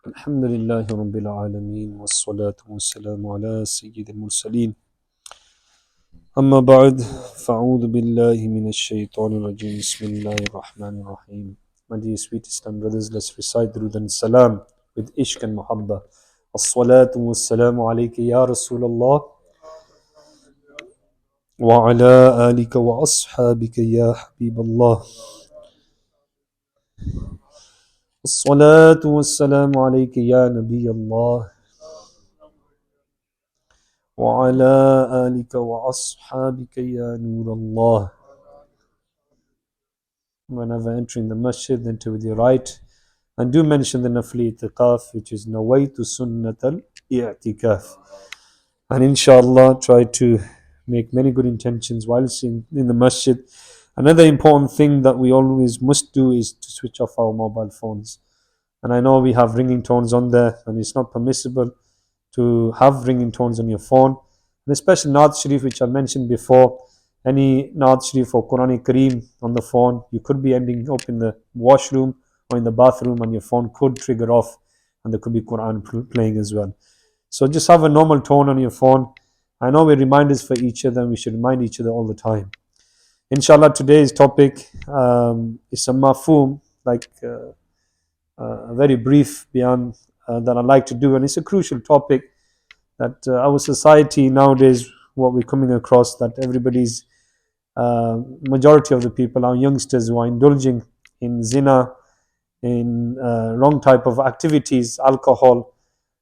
الحمد لله رب العالمين والصلاة والسلام على سيد المرسلين أما بعد فأعوذ بالله من الشيطان الرجيم بسم الله الرحمن الرحيم. My dear sweet Islam brothers, let's recite Durud and Salam with Ishq and Muhabba. الصلاة والسلام عليك يا رسول الله وعلى آلك وأصحابك يا حبيب الله. الصلاة والسلام عليك يا نبي الله وعلى آلك وأصحابك يا نور الله. Whenever entering the masjid, then to the right. And do mention the nafli i'tikaf, which is nawaitu sunnat al-i'tikaf. And inshallah, try to make many good intentions whilst in the masjid. Another important thing that we always must do is to switch off our mobile phones. And I know we have ringing tones on there, and it's not permissible to have ringing tones on your phone. And especially Naat Sharif, which I mentioned before, any Naat Sharif or Quranic Kareem on the phone, you could be ending up in the washroom or in the bathroom and your phone could trigger off and there could be Quran playing as well. So just have a normal tone on your phone. I know we're reminders for each other and we should remind each other all the time. Inshallah, today's topic is a mafhum, like a very brief bayan that I'd like to do, and it's a crucial topic that our society nowadays, what we're coming across, that everybody's majority of the people, our youngsters who are indulging in zina, in wrong type of activities, alcohol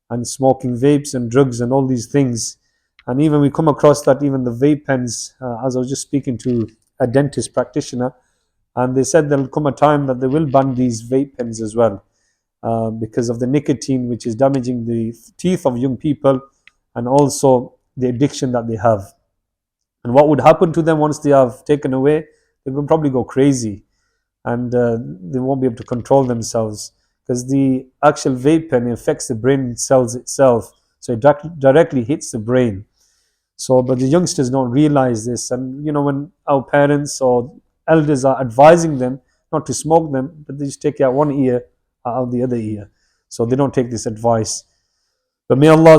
and smoking vapes and drugs and all these things. And even we come across that even the vape pens, as I was just speaking to a dentist practitioner, and they said there'll come a time that they will ban these vape pens as well, because of the nicotine, which is damaging the teeth of young people and also the addiction that they have. And what would happen to them once they have taken away? They will probably go crazy and they won't be able to control themselves, because the actual vape pen affects the brain cells itself, so it directly hits the brain. So, but the youngsters don't realize this, and when our parents or elders are advising them not to smoke them, but they just take out one ear out the other ear, so they don't take this advice. But may Allah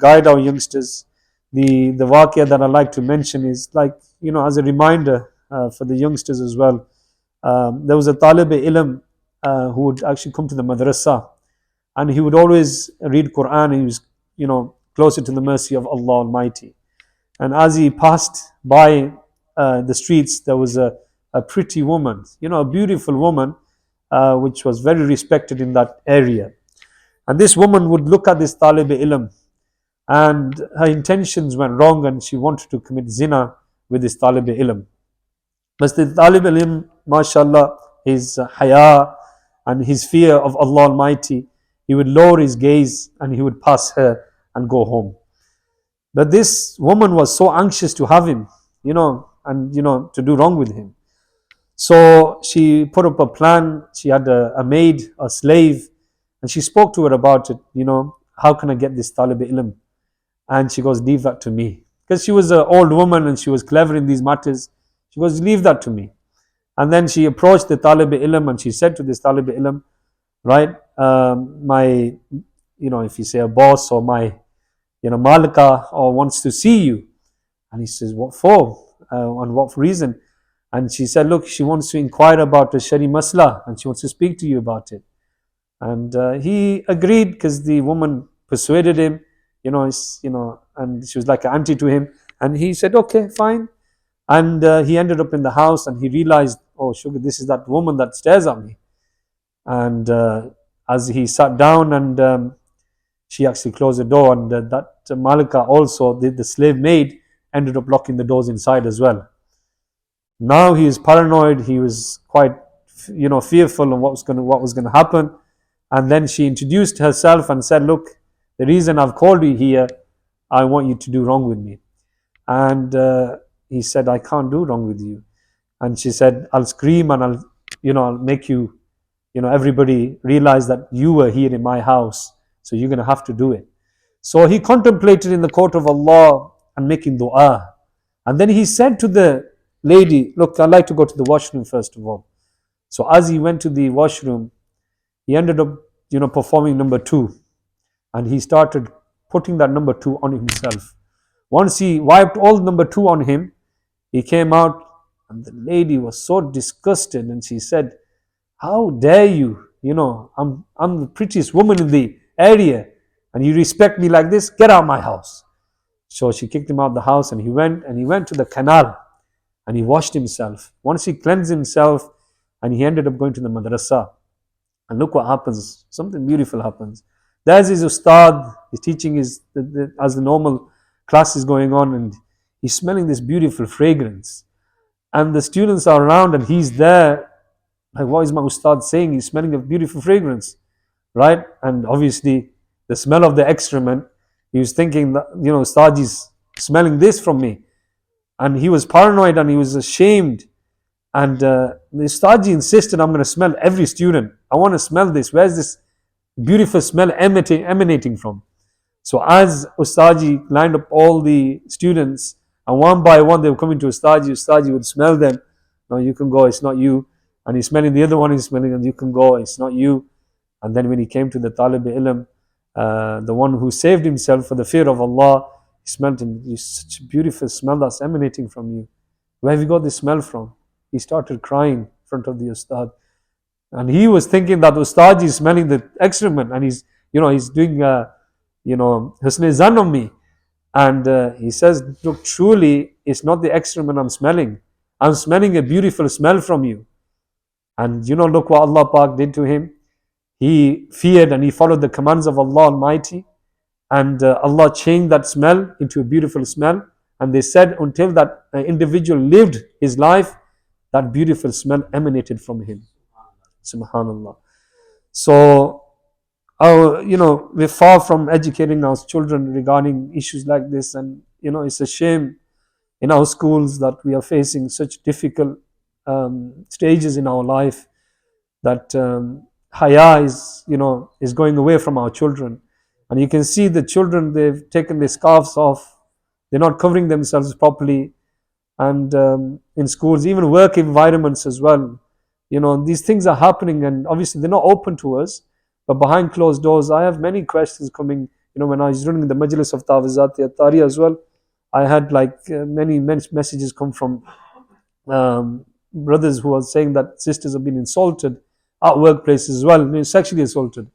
guide our youngsters. The waqia that I like to mention is, like, as a reminder for the youngsters as well. There was a talib-e-ilm who would actually come to the madrasa, and he would always read Quran. He was, closer to the mercy of Allah Almighty. And as he passed by the streets, there was a pretty woman, a beautiful woman, which was very respected in that area. And this woman would look at this talib-e-ilm, and her intentions went wrong, and she wanted to commit zina with this talib-e-ilm. But the talib-e-ilm, mashallah, his haya and his fear of Allah Almighty, he would lower his gaze and he would pass her and go home. But this woman was so anxious to have him, and to do wrong with him. So she put up a plan. She had a maid, a slave, and she spoke to her about it. How can I get this talib-e-ilm? And she goes, leave that to me. Because she was an old woman and she was clever in these matters. She goes, leave that to me. And then she approached the talib-e-ilm and she said to this talib-e-ilm, right, my, if you say a boss or my, malika or wants to see you. And he says, what for? And what reason? And she said, look, she wants to inquire about the shari masla and she wants to speak to you about it. And he agreed, because the woman persuaded him, and she was like an auntie to him. And he said, okay, fine. And he ended up in the house and he realized, oh, sugar, this is that woman that stares at me. And as he sat down, and she actually closed the door, and that Malika also, the slave maid, ended up locking the doors inside as well. Now he is paranoid. He was quite, fearful of what was going to happen. And then she introduced herself and said, look, the reason I've called you here, I want you to do wrong with me. And he said, I can't do wrong with you. And she said, I'll scream and I'll make you, everybody realize that you were here in my house. So you're going to have to do it. So he contemplated in the court of Allah and making dua. And then he said to the lady, look, I'd like to go to the washroom first of all. So as he went to the washroom, he ended up performing number two, and he started putting that number two on himself. Once he wiped all number two on him, he came out, and the lady was so disgusted, and she said, "How dare you? I'm the prettiest woman in the area, and you respect me like this? Get out of my house." So she kicked him out of the house, and he went to the canal, and he washed himself. Once he cleansed himself, and he ended up going to the madrasa. And look what happens. Something beautiful happens. There's his ustad. He's teaching as the normal class is going on, and he's smelling this beautiful fragrance. And the students are around, and he's there. Like, what is my ustad saying? He's smelling a beautiful fragrance, right? And obviously, the smell of the excrement, he was thinking that, ustad is smelling this from me. And he was paranoid, and he was ashamed. And the Ustadji insisted, "I'm going to smell every student. I want to smell this. Where's this beautiful smell emanating from?" So as Ustadji lined up all the students, and one by one they were coming to Ustadji would smell them. "No, you can go, it's not you." And he's smelling the other one, he's smelling, "And you can go, it's not you." And then when he came to the Talib Ilm, the one who saved himself for the fear of Allah, he smelled him. "It's such a beautiful smell that's emanating from you. Where have you got this smell from?" He started crying in front of the Ustad. And he was thinking that Ustadji is smelling the excrement, and he's doing, husn zan on me. And he says, "Look, truly, it's not the excrement I'm smelling. I'm smelling a beautiful smell from you." And look what Allah Pak did to him. He feared and he followed the commands of Allah Almighty. And Allah changed that smell into a beautiful smell. And they said until that individual lived his life, that beautiful smell emanated from him. Subhanallah. So, we're far from educating our children regarding issues like this. And, it's a shame in our schools that we are facing such difficult stages in our life, that haya is going away from our children. And you can see the children, they've taken their scarves off. They're not covering themselves properly. And in schools, even work environments as well. These things are happening, and obviously they're not open to us. But behind closed doors, I have many questions coming. When I was running the Majlis of Tawizat Tari as well, I had many messages come from brothers who are saying that sisters have been insulted at workplaces as well, sexually assaulted,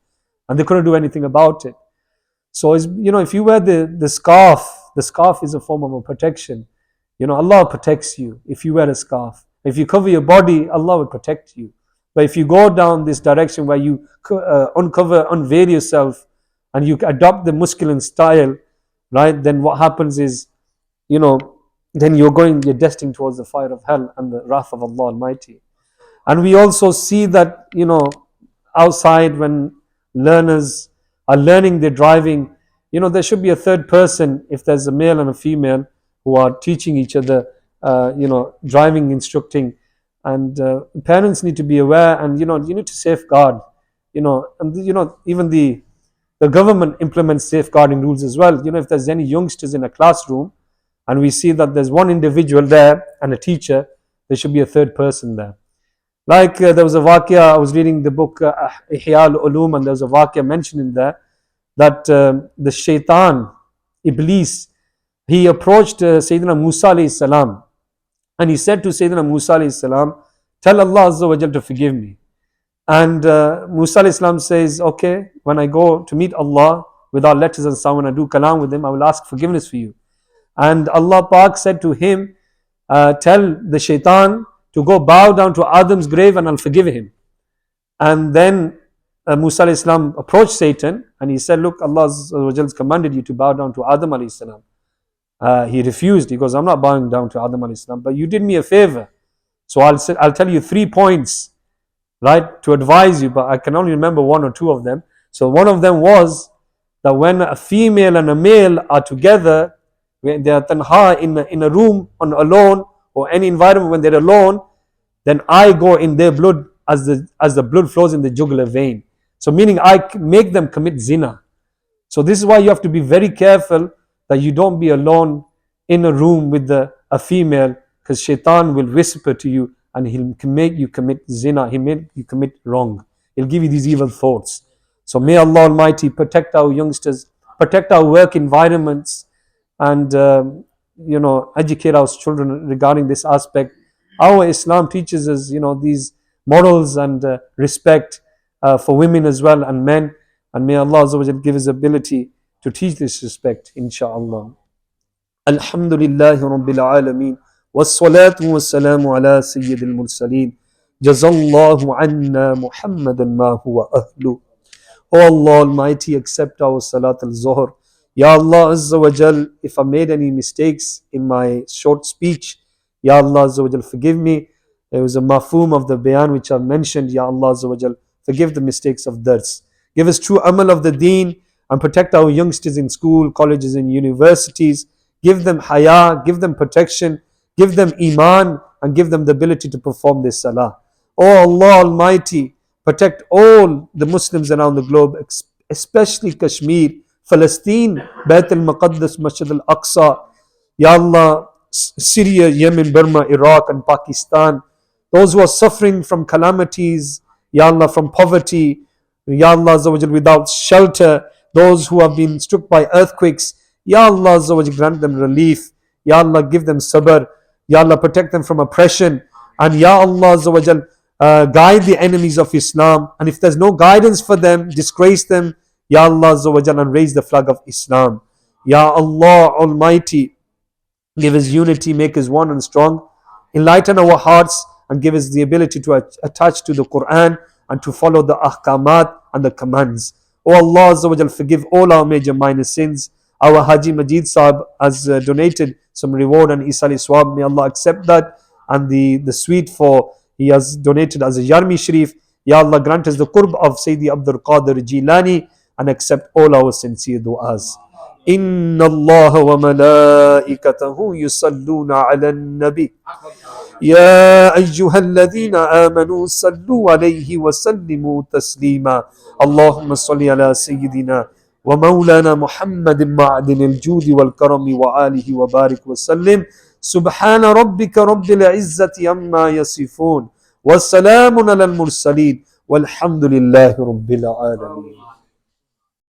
and they couldn't do anything about it. So, if you wear the scarf is a form of a protection. Allah protects you if you wear a scarf. If you cover your body, Allah will protect you. But if you go down this direction where you unveil yourself, and you adopt the masculine style, right, then what happens is, then you're destined towards the fire of hell and the wrath of Allah Almighty. And we also see that, outside when learners are learning their driving, there should be a third person if there's a male and a female who are teaching each other, driving, instructing. And parents need to be aware, and, you need to safeguard, and, even the government implements safeguarding rules as well. If there's any youngsters in a classroom, and we see that there's one individual there and a teacher, there should be a third person there. There was a waqia, I was reading the book Ihya al-Ulum, and there was a waqia mentioned in there that the shaitan, Iblis, he approached Sayyidina Musa alayhi salam, and he said to Sayyidina Musa alayhi salam, "Tell Allah Azza wa Jal to forgive me." And Musa alayhi salam says, "Okay, when I go to meet Allah with our letters and so on, I do kalam with him, I will ask forgiveness for you." And Allah Pak said to him, "Tell the shaitan to go bow down to Adam's grave and I'll forgive him." And then Musa alayhi salam approached Satan, and he said, "Look, Allah Azza wa Jal has commanded you to bow down to Adam alayhi salam." He refused. He goes, "I'm not bowing down to Adam alayhi salam, but you did me a favor. So I'll tell you 3 points, right, to advise you, but I can only remember 1 or 2 of them." So one of them was that when a female and a male are together, when they are tanha in a room alone, or any environment when they're alone, then I go in their blood as the blood flows in the jugular vein. So meaning I make them commit zina. So this is why you have to be very careful that you don't be alone in a room with a female, because shaitan will whisper to you and he'll make you commit zina, he'll make you commit wrong. He'll give you these evil thoughts. So may Allah Almighty protect our youngsters, protect our work environments, and educate our children regarding this aspect. Our Islam teaches us, these morals and respect for women as well and men. And may Allah Azza wa Jal give us ability to teach this respect, inshaAllah. Alhamdulillahi Rabbil Alameen. والصلاة والسلام على سيد المرسلين جزا الله عنا محمدا ما هو أهله. O Allah Almighty, accept our Salat al-Zuhr. Ya Allah Azza wa Jal, if I made any mistakes in my short speech, Ya Allah Azza wa Jal, forgive me. There was a mafhum of the bayan which I mentioned. Ya Allah Azza wa Jal, forgive the mistakes of dars. Give us true amal of the deen and protect our youngsters in school, colleges and universities. Give them haya, give them protection, give them iman, and give them the ability to perform this salah. O Allah Almighty, protect all the Muslims around the globe, especially Kashmir, Palestine, Bayt al-Maqaddas, Masjid al-Aqsa, Ya Allah, Syria, Yemen, Burma, Iraq and Pakistan. Those who are suffering from calamities, Ya Allah, from poverty, Ya Allah, without shelter, those who have been struck by earthquakes, Ya Allah, grant them relief. Ya Allah, give them sabr. Ya Allah, protect them from oppression. And Ya Allah, guide the enemies of Islam. And if there's no guidance for them, disgrace them, Ya Allah, and raise the flag of Islam. Ya Allah Almighty, give us unity, make us one and strong. Enlighten our hearts and give us the ability to attach to the Quran and to follow the ahkamat and the commands. O Allah Azza wa Jal, forgive all our major minor sins. Our Haji Majid Sahib has donated some reward and Isali Swab. May Allah accept that. And the sweet for he has donated as a Yarmi Sharif. Ya Allah, grant us the qurb of Sayyidi Abdul Qadir Jilani and accept all our sincere du'as. إن الله وملائكته يصلون على النبي يا أيها الذين آمنوا صلوا عليه وسلموا تسليما اللهم صل على سيدنا ومولانا محمد معدن الجود والكرم وآله وبارك وسلم سبحان ربك رب العزة عما يصفون والسلام على المرسلين والحمد لله رب العالمين.